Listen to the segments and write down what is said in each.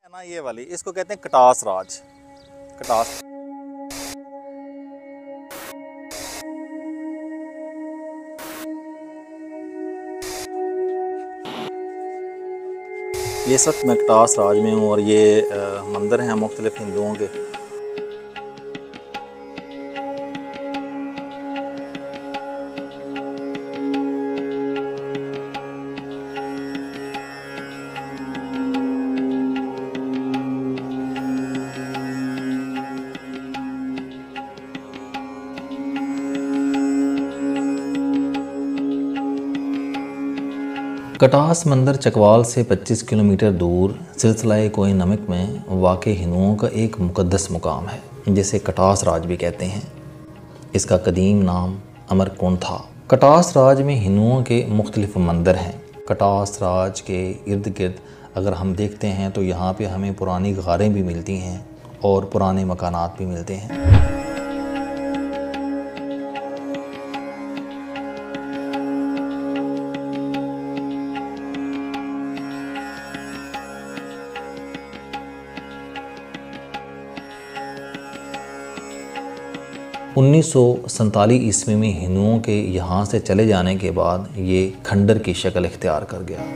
है ना, ये वाली इसको कहते हैं कटास राज। कटास ये इस वक्त मैं कटास राज में हूँ और ये मंदिर हैं मुख्तलिफ हिंदुओं के। कटास मंदिर चकवाल से 25 किलोमीटर दूर सिलसिला कोई नमक में वाक़ हिंदुओं का एक मुक़द्दस मुकाम है, जिसे कटास राज भी कहते हैं। इसका कदीम नाम अमरकुंड था। कटास राज में हिंदुओं के मुख्तलिफ मंदिर हैं। कटास राज के इर्द गिर्द अगर हम देखते हैं तो यहाँ पे हमें पुरानी गारें भी मिलती हैं और पुराने मकानात भी मिलते हैं। उन्नीस सौ सैंतालीस ईस्वी में हिंदुओं के यहाँ से चले जाने के बाद ये खंडर की शक्ल इख्तियार कर गया।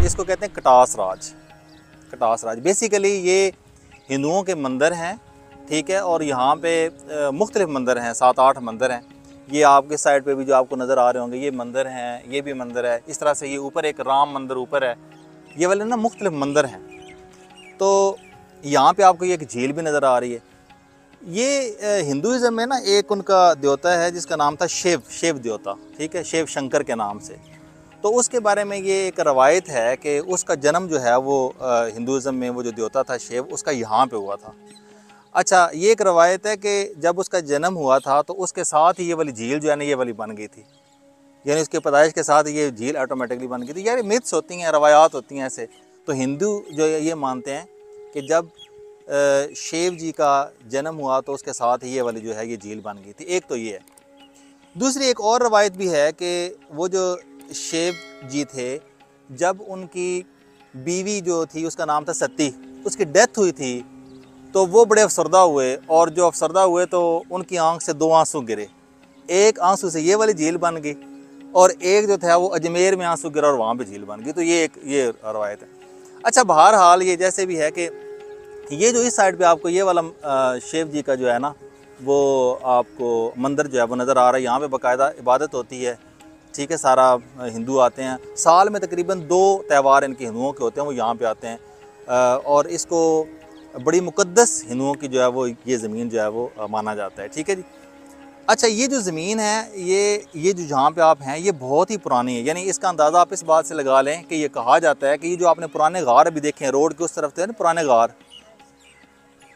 इसको कहते हैं कटास राज। कटास राज बेसिकली ये हिंदुओं के मंदिर हैं, ठीक है। और यहाँ पे मुख्तलिफ मंदिर हैं, 7-8 मंदिर हैं। ये आपके साइड पे भी जो आपको नज़र आ रहे होंगे ये मंदिर हैं, ये भी मंदिर है। इस तरह से ये ऊपर एक राम मंदिर ऊपर है, ये वाले ना मुख्तलिफ मंदिर हैं। तो यहाँ पे आपको ये एक झील भी नज़र आ रही है। ये हिंदुज़म में ना एक उनका देवता है जिसका नाम था शिव देवता, ठीक है, शिव शंकर के नाम से। तो उसके बारे में ये एक रवायत है कि उसका जन्म जो है वो हिंदुज़म में वो जो देवता था शिव, उसका यहाँ पे हुआ था। अच्छा, ये एक रवायत है कि जब उसका जन्म हुआ था तो उसके साथ ही ये वाली झील जो है ना ये वाली बन गई थी, यानी उसके पैदाइश के साथ ये झील ऑटोमेटिकली बन गई थी। यार मिथ्स होती हैं, रवायात होती हैं ऐसे। तो हिंदू जो ये मानते हैं कि जब शिव जी का जन्म हुआ तो उसके साथ ही ये वाली जो है ये झील बन गई थी। एक तो ये है। दूसरी एक और रवायत भी है कि वो जो शिव जी थे, जब उनकी बीवी जो थी उसका नाम था सती, उसकी डेथ हुई थी तो वो बड़े अफसरदा हुए, और जो अफसरदा हुए तो उनकी आंख से 2 आंसू गिरे। एक आंसू से ये वाली झील बन गई और एक जो था वो अजमेर में आंसू गिरा और वहाँ पे झील बन गई। तो ये रवायत है। अच्छा, बहरहाल ये जैसे भी है कि ये जो इस साइड पे आपको ये वाला शिव जी का जो है ना वो आपको मंदिर जो है वो नज़र आ रहा है। यहाँ पे बाकायदा इबादत होती है, ठीक है। सारा हिंदू आते हैं, साल में तकरीबन 2 त्यौहार इनके हिंदुओं के होते हैं, वो यहाँ पे आते हैं। और इसको बड़ी मुक़द्दस हिंदुओं की जो है वो ये ज़मीन जो है वो माना जाता है, ठीक है जी। अच्छा, ये जो ज़मीन है ये जो जहाँ पे आप हैं ये बहुत ही पुरानी है। यानी इसका अंदाज़ा आप इस बात से लगा लें कि ये कहा जाता है कि ये जो आपने पुराने गार अभी देखे हैं रोड के उस तरफ थे ना पुराने गार,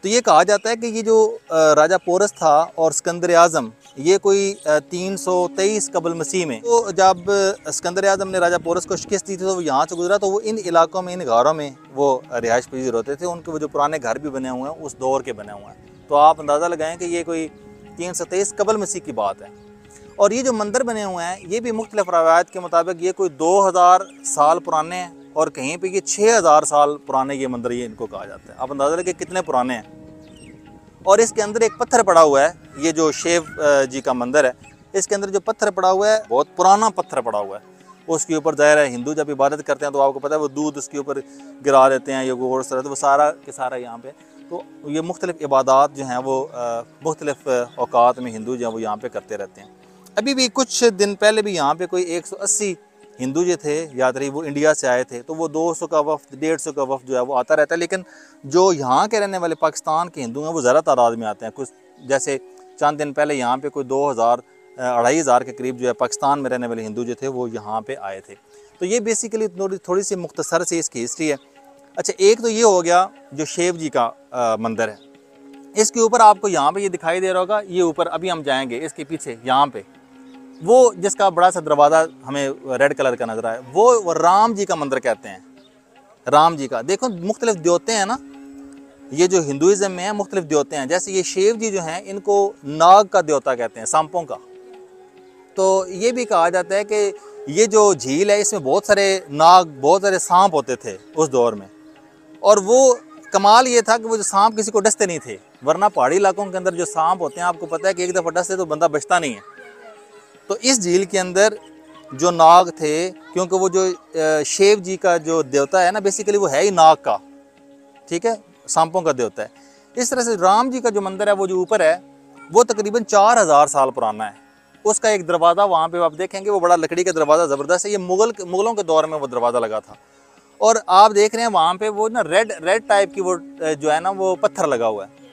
तो ये कहा जाता है कि ये जो राजा पोरस था और सिकंदर आज़म, ये कोई 323 कबल मसीह में, तो जब सिकंदर आज़म ने राजा पोरस को शिकस्त दी थी तो वो यहाँ से गुजरा, तो वो इन इलाकों में, इन गारों में वो रिहाइश पजीर होते थे। उनके वो जो पुराने घर भी बने हुए हैं उस दौर के बने हुए हैं। तो आप अंदाज़ा लगाएं कि ये कोई 323 कबल मसीह की बात है। और ये जो मंदिर बने हुए हैं ये भी मुख्तलिफ रवायत के मुताबिक ये कोई 2000 साल पुराने हैं, और कहीं पे ये 6000 साल पुराने ये मंदिर ये इनको कहा जाता है। आप अंदाज़ा लगे कितने पुराने हैं। और इसके अंदर एक पत्थर पड़ा हुआ है, ये जो शिव जी का मंदिर है, इसके अंदर जो पत्थर पड़ा हुआ है बहुत पुराना पत्थर पड़ा हुआ है। उसके ऊपर ज़ाहिर है हिंदू जब इबादत करते हैं तो आपको पता है वो दूध उसके ऊपर गिरा देते हैं, ये गोड़ सर, तो वो सारा के सारा यहाँ पे। तो ये मुख्तलिफ इबादत जो हैं वो मुख्तलिफ औकात में हिंदू जो हैं वो यहाँ पे करते रहते हैं। अभी भी कुछ दिन पहले भी यहाँ पे कोई 180 हिंदू जो थे यात्री वो इंडिया से आए थे, तो वो 200 का वफ़द 150 का वफ़द जो है वो आता रहता है। लेकिन जो यहाँ के रहने वाले पाकिस्तान के हिंदू हैं वो ज़्यादा तादाद में आते हैं। कुछ जैसे चंद दिन पहले यहाँ पे कोई 2000-2500 के करीब जो है पाकिस्तान में रहने वाले हिंदू जो थे वो यहाँ पे आए थे। तो ये बेसिकली थोड़ी सी मुख्तसर से इसकी हिस्ट्री है। अच्छा, एक तो ये हो गया जो शिव जी का मंदिर है। इसके ऊपर आपको यहाँ पे ये दिखाई दे रहा होगा, ये ऊपर अभी हम जाएंगे इसके पीछे, यहाँ पे वो जिसका बड़ा सा दरवाज़ा हमें रेड कलर का नजर आए, वो राम जी का मंदिर कहते हैं। राम जी का देखो मुख्तलिफ देवते हैं ना, ये जो हिंदुज़म में है मुख्तलिफ देवते हैं। जैसे ये शिव जी जो हैं इनको नाग का देवता कहते हैं, सांपों का। तो ये भी कहा जाता है कि ये जो झील है इसमें बहुत सारे नाग, बहुत सारे सांप होते थे उस दौर में। और वो कमाल ये था कि वो जो सांप किसी को डसते नहीं थे, वरना पहाड़ी इलाकों के अंदर जो सांप होते हैं आपको पता है कि एक दफ़ा डसते तो बंदा बचता नहीं है। तो इस झील के अंदर जो नाग थे, क्योंकि वो जो शिव जी का जो देवता है ना बेसिकली वो है ही नाग का, ठीक है, सांपों का देवता है। इस तरह से राम जी का जो मंदिर है वो जो ऊपर है वो तकरीबन 4000 साल पुराना है। उसका एक दरवाज़ा वहाँ पे आप देखेंगे वो बड़ा लकड़ी का दरवाज़ा ज़बरदस्त है, ये मुग़लों के दौर में वो दरवाज़ा लगा था। और आप देख रहे हैं वहाँ पे वो ना रेड टाइप की वो जो है ना वो पत्थर लगा हुआ है।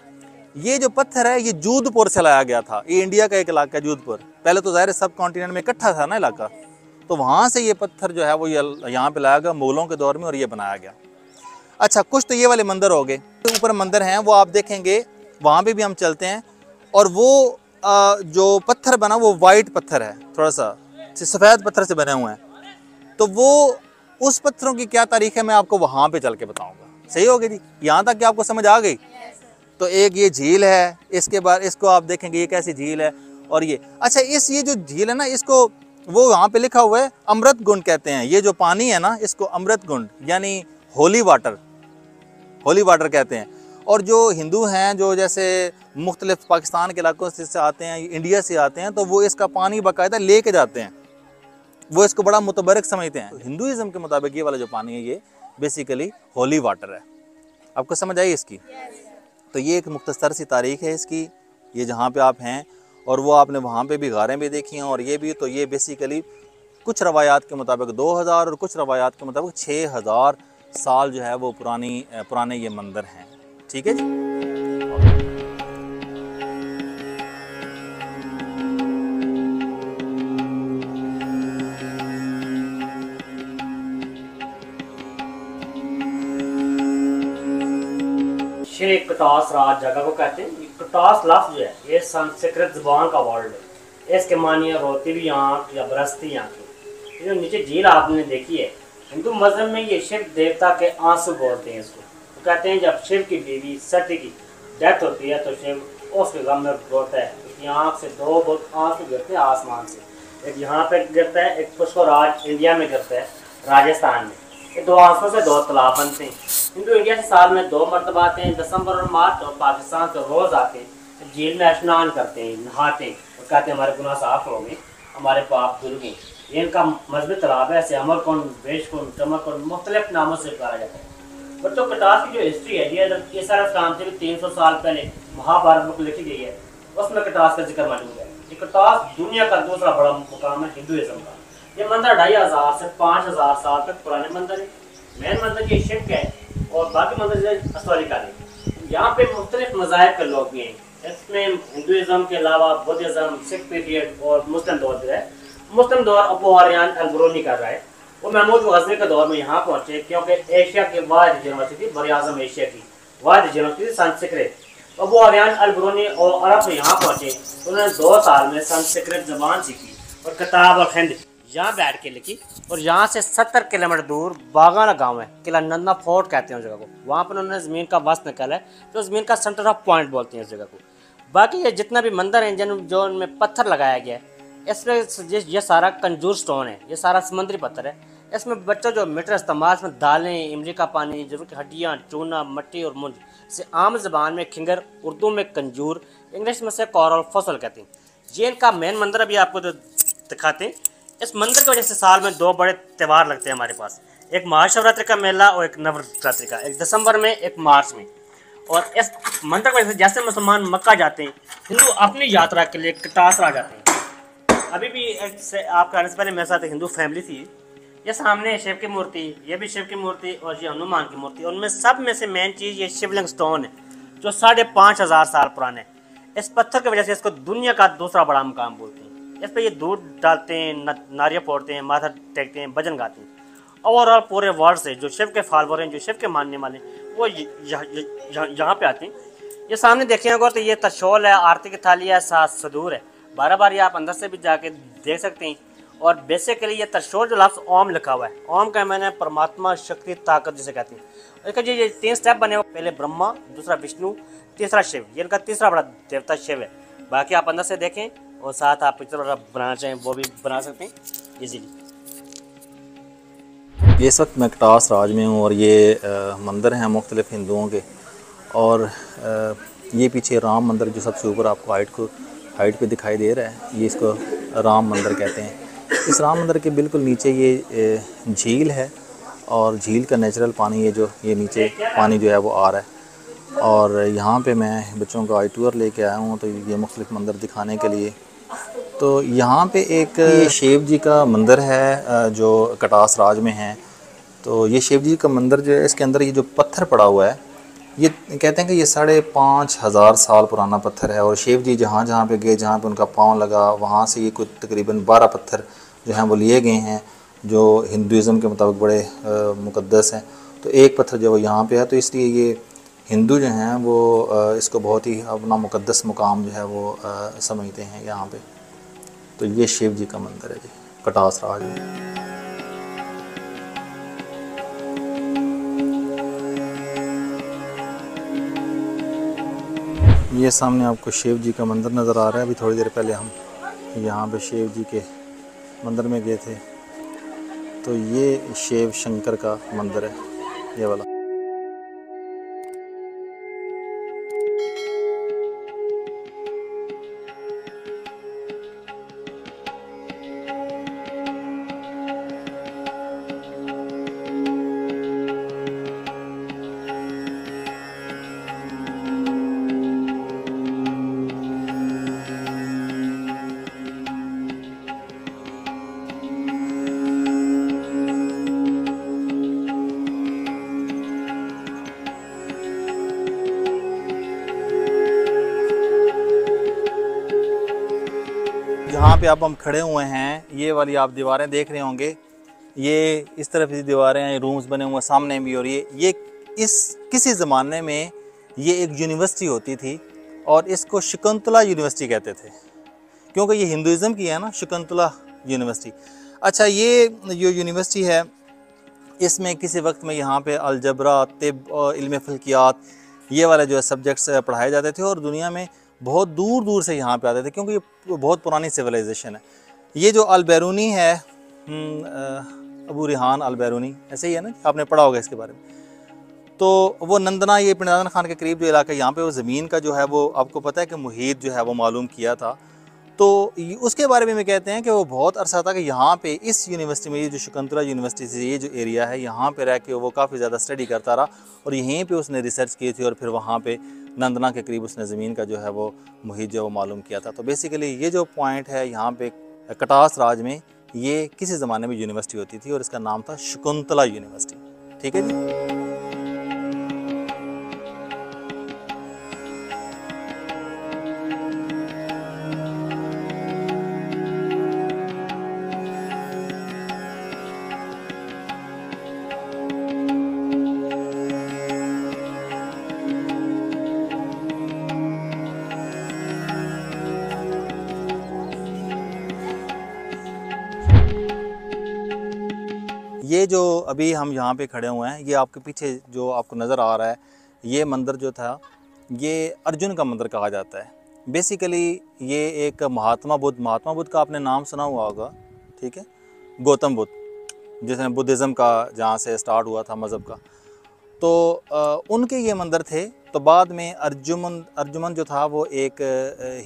ये जो पत्थर है ये जोधपुर से लाया गया था, ये इंडिया का एक इलाका है जोधपुर। पहले तो ज़ाहिर सब कॉन्टिनेंट में इकट्ठा था ना इलाका, तो वहाँ से ये पत्थर जो है वो यहाँ पे लाया गया मुग़लों के दौर में और ये बनाया गया। अच्छा, कुछ तो ये वाले मंदिर हो गए, तो ऊपर मंदिर हैं वो आप देखेंगे, वहाँ पे भी हम चलते हैं। और वो जो पत्थर बना वो वाइट पत्थर है, थोड़ा सा सफ़ेद पत्थर से बने हुए हैं। तो वो उस पत्थरों की क्या तारीख है मैं आपको वहाँ पे चल के बताऊँगा। सही हो गई जी, यहाँ तक कि आपको समझ आ गई। तो एक ये झील है, इसके बाद इसको आप देखेंगे ये कैसी झील है। और ये अच्छा ये जो झील है ना इसको वो वहाँ पे लिखा हुआ है अमृत गुंड कहते हैं। ये जो पानी है ना इसको अमृत गुंड यानी होली वाटर कहते हैं। और जो हिंदू हैं जो जैसे मुख्तलिफ पाकिस्तान के इलाकों से आते हैं, इंडिया से आते हैं, तो वो इसका पानी बाकायदा लेके जाते हैं, वो इसको बड़ा मुतबरक समझते हैं। हिंदुइज़्म के मुताबिक ये वाला जो पानी है ये बेसिकली होली वाटर है। आपको समझ आई इसकी? तो ये एक मुख्तसर सी तारीख़ है इसकी, ये जहाँ पे आप हैं। और वो आपने वहाँ पे भी गारें भी देखी हैं और ये भी। तो ये बेसिकली कुछ रवायात के मुताबिक 2000 और कुछ रवायात के मुताबिक 6000 साल जो है वो पुराने ये मंदिर हैं। ठीक है जी। ये कटास राज जगह को कहते हैं। कटास लफ्ज़ जो है ये संस्कृत ज़बान का वर्ड है। इसके मानिए रोती भी आँख या बरसती आँखें। ये जो नीचे झील आपने देखी है, हिंदू मज़हब में ये शिव देवता के आंसू बोलते हैं इसको। तो कहते हैं जब शिव की बीवी सती की डेथ होती है तो शिव उसके गम में रोता है। उसकी आँख से दो बहुत आंसू गिरते हैं आसमान से। एक यहाँ पे गिरता है, एक पुष्कर इंडिया में गिरता है, राजस्थान में। ये दो आंसू से दो तालाब बनते हैं। हिंदू इंडिया से साल में 2 मरतबा आते हैं, दिसंबर और मार्च। और पाकिस्तान से रोज़ आते हैं, झील में स्नान करते हैं, नहाते हैं और कहते हैं हमारे गुनाह साफ हो गए, हमारे पाप धुल गए। ये इनका मजहबी तालाब है। ऐसे अमर कुंड, बेश कुंड, चमक कुंड मुख्तलिफ नामों से पुकारा जाता है। बच्चों कटास की जो हिस्ट्री है ये सारा काम से भी 300 साल पहले महाभारत बुक लिखी गई है, उसमें कटास का जिक्र मौजूद है। ये कटास दुनिया का दूसरा बड़ा मुकाम है हिंदुइज्म का। ये मंदिर 2500 से 5000 साल तक पुराने मंदिर है। मेन मंदिर ये शिव का है और बाकी मंदिर हिस्टोरिकल है। यहाँ पे मुख्तलिफ मज़ाहिब के लोग भी हैं। इसमें हिंदुइज्म के अलावा बुद्धिज़्म, सिख पीरियड और मुस्लिम दौर जो है। मुस्लिम दौर अबू आर्यान अल-बिरूनी कर रहा है। वो महमूद गज़नी के दौर में यहाँ पहुँचे क्योंकि एशिया की वाहिद यूनिवर्सिटी, बरआज़म एशिया की वाहिद यूनिवर्सिटी संस्कृत। अबू आर्यान अल-बिरूनी और अरब से यहाँ पहुँचे तो उन्होंने 2 साल में संस्कृत ज़बान सीखी और किताब और हिंद यहाँ बैठ के लिखी। और यहाँ से 70 किलोमीटर दूर बागाना गांव है, किला नंदा फोर्ट कहते हैं उस जगह को। वहाँ पर उन्होंने ज़मीन का वस्त निकाला है, तो ज़मीन का सेंटर ऑफ पॉइंट बोलते हैं इस जगह को। बाकी ये जितना भी मंदिर हैं जो उनमें पत्थर लगाया गया है, इसमें ये सारा कंजूर स्टोन है, ये सारा समुद्री पत्थर है। इसमें बच्चों जो मीटर इस्तेमाल में दालें, इमली का पानी, जरूर की हड्डियाँ, चूना, मट्टी और मुंज से आम ज़बान में खिंगर, उर्दू में कंजूर, इंग्लिश में से कोरल फसल कहते हैं। ये इनका मेन मंदिर अभी आपको दिखाते हैं। इस मंदिर की वजह से साल में 2 बड़े त्यौहार लगते हैं हमारे पास, एक महाशिवरात्रि का मेला और एक नवरात्रि का, एक दिसंबर में एक मार्च में। और इस मंदिर की वजह से जैसे मुसलमान मक्का जाते हैं, हिंदू अपनी यात्रा के लिए कटासरा जाते हैं। अभी भी आपके आने से पहले मेरे साथ हिंदू फैमिली थी। ये सामने शिव की मूर्ति, ये भी शिव की मूर्ति और ये हनुमान की मूर्ति। उनमें सब में से मेन चीज़ ये शिवलिंग स्टोन है जो 5500 साल पुराने है। इस पत्थर की वजह से इसको दुनिया का दूसरा बड़ा मुकाम बोलते हैं। इस पर ये दूध डालते हैं, नारियल फोड़ते हैं, माथा टेकते हैं, भजन गाते हैं। ओवरऑल पूरे वर्ल्ड से जो शिव के फॉलोअर हैं, जो शिव के मानने वाले वो यहाँ पे आते हैं। ये सामने देखिए अगर तो ये त्रिशूल है, आरती की थाली है, 7 सदूर है। बार बार ये आप अंदर से भी जाके देख सकते हैं। और बेसिकली ये त्रिशूल जो लफ्ज़ ओम लिखा हुआ है, ओम का मैंने परमात्मा, शक्ति, ताकत जिसे कहते हैं। इसका ये 3 स्टेप बने हुए, पहले ब्रह्मा, दूसरा विष्णु, तीसरा शिव। ये इनका तीसरा बड़ा देवता शिव है। बाकी आप अंदर से देखें और साथ आप पिक्चर बनाना चाहें वो भी बना सकते हैं इजीली। इस वक्त मैं कटास राज में हूँ और ये मंदिर हैं मुख्तलिफ़ हिंदुओं के। और ये पीछे राम मंदिर जो सबसे ऊपर आपको हाइट पे दिखाई दे रहा है, ये इसको राम मंदिर कहते हैं। इस राम मंदिर के बिल्कुल नीचे ये झील है और झील का नेचुरल पानी ये नीचे पानी जो है वो आ रहा है। और यहाँ पे मैं बच्चों का आई टूर लेके आया हूँ तो ये मुख्तलिफ़ मंदिर दिखाने के लिए। तो यहाँ पे एक शिव जी का मंदिर है जो कटास राज में है। तो ये शिव जी का मंदिर जो है, इसके अंदर ये जो पत्थर पड़ा हुआ है, ये कहते हैं कि ये 5,500 साल पुराना पत्थर है। और शिव जी जहाँ जहाँ पे गए, जहाँ पे उनका पाँव लगा, वहाँ से ये कुछ तकरीबन 12 पत्थर जो हैं वो लिए गए हैं, जो हिंदुज़म के मुताबिक बड़े मुक़द्दस हैं। तो एक पत्थर जो यहाँ पे है, तो इसलिए ये हिंदू जो हैं वो इसको बहुत ही अपना मुक़द्दस मुकाम जो है वो समझते हैं यहाँ पे। तो ये शिव जी का मंदिर है जी, कटास राज में। ये सामने आपको शिव जी का मंदिर नज़र आ रहा है। अभी थोड़ी देर पहले हम यहाँ पे शिव जी के मंदिर में गए थे। तो ये शिव शंकर का मंदिर है, ये वाला। जहाँ पे अब हम खड़े हुए हैं, ये वाली आप दीवारें देख रहे होंगे। ये इस तरफ की दीवारें हैं, रूम्स बने हुए सामने भी। और ये किसी ज़माने में ये एक यूनिवर्सिटी होती थी और इसको शकुंतला यूनिवर्सिटी कहते थे, क्योंकि ये हिंदुज़म की है ना, शकुंतला यूनिवर्सिटी। अच्छा, ये जो यूनिवर्सिटी है, इसमें किसी वक्त में यहाँ पे अलजबरा, तिब और इल्म फ़ल्कियात, ये वाले जो है सब्जेक्ट्स पढ़ाए जाते थे। और दुनिया में बहुत दूर दूर से यहाँ पे आते थे, क्योंकि ये बहुत पुरानी सिविलाइजेशन है। ये जो अल-बैरूनी है, अबू रिहान अल-बैरूनी, ऐसे ही है ना, आपने पढ़ा होगा इसके बारे में। तो वो नंदना, ये पिंडादन खान के करीब जो इलाका, यहाँ पे वो ज़मीन का जो है वो आपको पता है कि मुहीत जो है वो मालूम किया था। तो उसके बारे में कहते हैं कि वो बहुत अरसा था कि यहाँ पे इस यूनिवर्सिटी में, ये जो शकुंतला यूनिवर्सिटी से ये जो एरिया है, यहाँ पे रह के वो काफ़ी ज़्यादा स्टडी करता रहा और यहीं पे उसने रिसर्च की थी। और फिर वहाँ पे नंदना के करीब उसने ज़मीन का जो है वो मुहीत जो वो मालूम किया था। तो बेसिकली ये जो पॉइंट है यहाँ पे कटास राज में, ये किसी ज़माने में यूनिवर्सिटी होती थी और इसका नाम था शकुंतला यूनिवर्सिटी। ठीक है जी। ये जो अभी हम यहाँ पे खड़े हुए हैं, ये आपके पीछे जो आपको नज़र आ रहा है, ये मंदिर जो था, ये अर्जुन का मंदिर कहा जाता है। बेसिकली ये एक महात्मा बुद्ध का आपने नाम सुना हुआ होगा, ठीक है, गौतम बुद्ध, जिसने बुद्धिज़्म का जहाँ से स्टार्ट हुआ था मज़हब का। तो उनके ये मंदिर थे। तो बाद में अर्जुमन जो था वो एक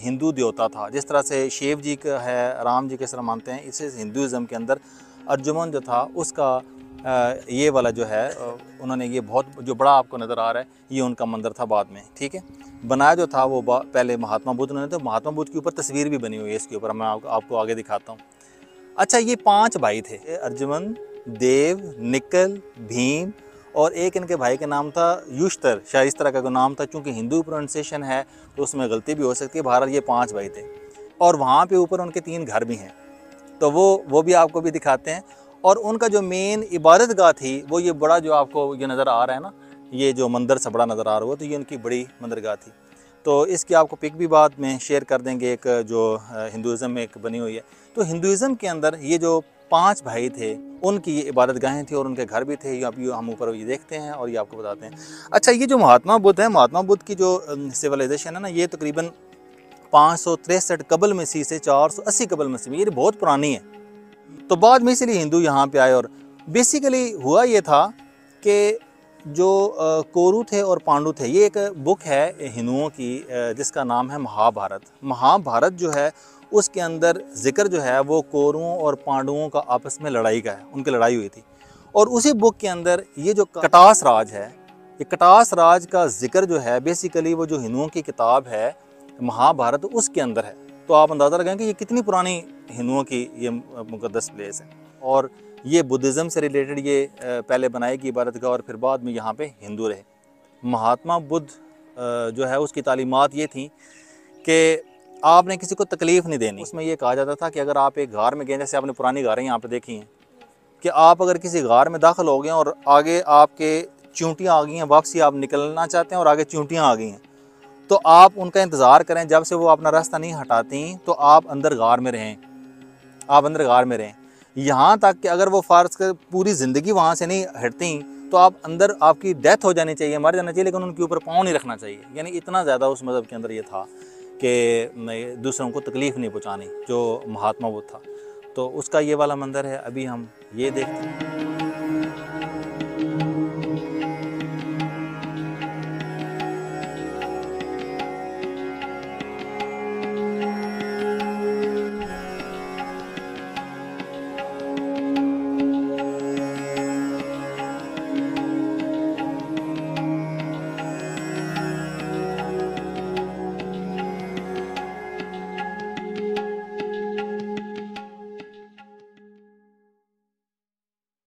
हिंदू देवता था। जिस तरह से शिव जी का है, राम जी किस तरह मानते हैं, इसे हिंदुज़म के अंदर अर्जुमन जो था उसका ये वाला जो है, उन्होंने ये बहुत जो बड़ा आपको नज़र आ रहा है, ये उनका मंदिर था बाद में। ठीक है, बनाया जो था वो पहले महात्मा बुद्ध ने। तो महात्मा बुद्ध के ऊपर तस्वीर भी बनी हुई है, इसके ऊपर मैं आपको आगे दिखाता हूँ। अच्छा, ये 5 भाई थे, अर्जुमन, देव, निकल, भीम और एक इनके भाई का नाम था युष्टर, शायद इस तरह का कोई नाम था। चूँकि हिंदू प्रोनाउंसिएशन है तो उसमें गलती भी हो सकती है। बहरहाल ये 5 भाई थे और वहाँ पे ऊपर उनके 3 घर भी हैं, तो वो भी आपको भी दिखाते हैं। और उनका जो मेन इबादत गाह थी वो ये बड़ा जो आपको ये नज़र आ रहा है ना, ये जो मंदिर सा बड़ा नज़र आ रहा है, तो ये उनकी बड़ी मंदिरगाह थी। तो इसकी आपको पिक भी बाद में शेयर कर देंगे, एक जो हिंदुज़म में एक बनी हुई है। तो हिंदुज़म के अंदर ये जो 5 भाई थे, उनकी ये इबादत गाहें थी और उनके घर भी थे। ये अभी हम ऊपर ये देखते हैं और ये आपको बताते हैं। अच्छा, ये जो महात्मा बुद्ध है, महात्मा बुद्ध की जो सिविलाइजेशन है ना, ये तकरीबन 563 कबल मसीह से 480 कबल मसीह में, ये बहुत पुरानी है। तो बाद में इसलिए हिंदू यहाँ पे आए। और बेसिकली हुआ ये था कि जो कोरु थे और पांडु थे, ये एक बुक है हिंदुओं की जिसका नाम है महाभारत। महाभारत जो है उसके अंदर जिक्र जो है वो कोरुओं और पांडुओं का आपस में लड़ाई का है, उनकी लड़ाई हुई थी। और उसी बुक के अंदर ये जो कटास राज है, ये कटास राज का जिक्र जो है बेसिकली वो जो हिंदुओं की किताब है महाभारत, उसके अंदर है। तो आप अंदाज़ा लगाएं कि ये कितनी पुरानी हिंदुओं की ये मुक़द्दस प्लेस है। और ये बुद्धिज़्म से रिलेटेड ये पहले बनाई गई इबादत गाह और फिर बाद में यहाँ पे हिंदू रहे। महात्मा बुद्ध जो है उसकी तालीमात ये थी कि आपने किसी को तकलीफ़ नहीं देनी। उसमें ये कहा जाता था कि अगर आप एक गार में गए, जैसे आपने पुरानी गारें यहाँ पे देखी हैं, कि आप अगर किसी गार में दाखिल हो गए और आगे आपके चींटियाँ आ गई हैं, वापसी आप निकलना चाहते हैं और आगे चींटियाँ आ गई हैं, तो आप उनका इंतज़ार करें। जब से वो अपना रास्ता नहीं हटाती तो आप अंदर गार में रहें, आप अंदर गार में रहें, यहाँ तक कि अगर वो फ़र्ज़ कर पूरी ज़िंदगी वहाँ से नहीं हटती तो आप अंदर, आपकी डेथ हो जानी चाहिए, मर जाना चाहिए, लेकिन उनके ऊपर पाँव नहीं रखना चाहिए। यानी इतना ज़्यादा उस मज़हब के अंदर ये था कि दूसरों को तकलीफ़ नहीं पहुँचानी, जो महात्मा बुद्ध था। तो उसका ये वाला मंदिर है, अभी हम ये देखते हैं।